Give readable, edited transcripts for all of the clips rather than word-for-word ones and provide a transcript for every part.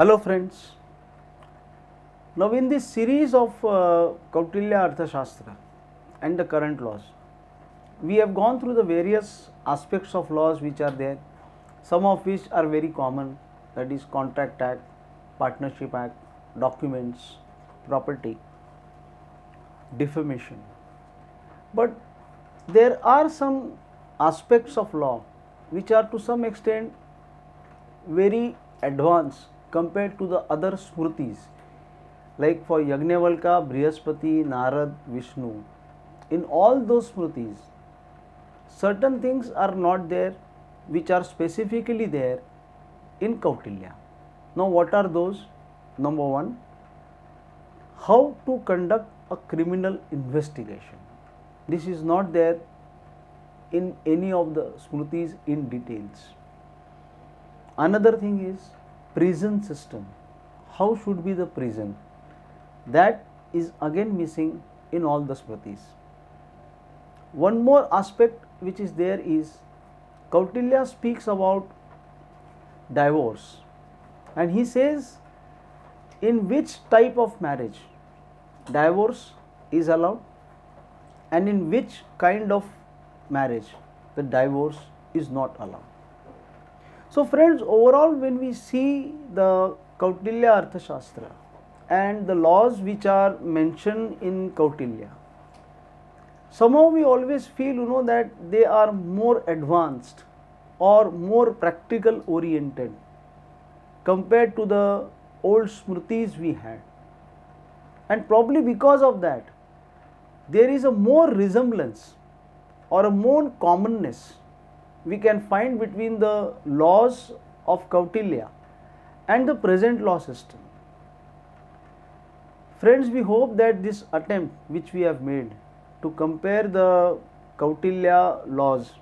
Hello friends, now in this series of Kautilya Arthashastra and the current laws, we have gone through the various aspects of laws which are there, some of which are very common, that is Contract Act, Partnership Act, documents, property, defamation. But there are some aspects of law which are to some extent very advanced compared to the other smrutis, like for Yajnavalkya, Brihaspati, Narad, Vishnu. In all those smrutis, certain things are not there which are specifically there in Kautilya. Now what are those? Number one, how to conduct a criminal investigation. This is not there in any of the smrutis in details. Another thing is prison system. How should be the prison? That is again missing in all the smrutis. One more aspect which is there is Kautilya speaks about divorce, and he says in which type of marriage divorce is allowed and in which kind of marriage the divorce is not allowed. So friends, overall when we see the Kautilya Arthashastra and the laws which are mentioned in Kautilya, somehow we always feel that they are more advanced or more practical oriented compared to the old smrutis we had, and probably because of that there is a more resemblance or a more commonness we can find between the laws of Kautilya and the present law system. Friends, we hope that this attempt which we have made to compare the Kautilya laws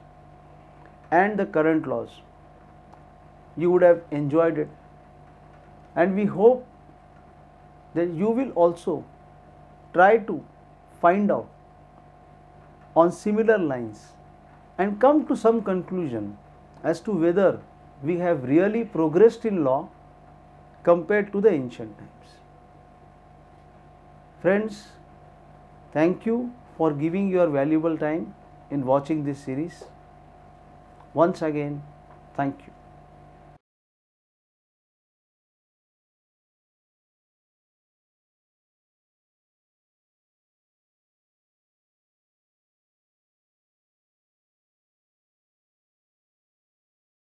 and the current laws, you would have enjoyed it, and we hope that you will also try to find out on similar lines and come to some conclusion as to whether we have really progressed in law compared to the ancient times. Friends, thank you for giving your valuable time in watching this series. Once again, thank you.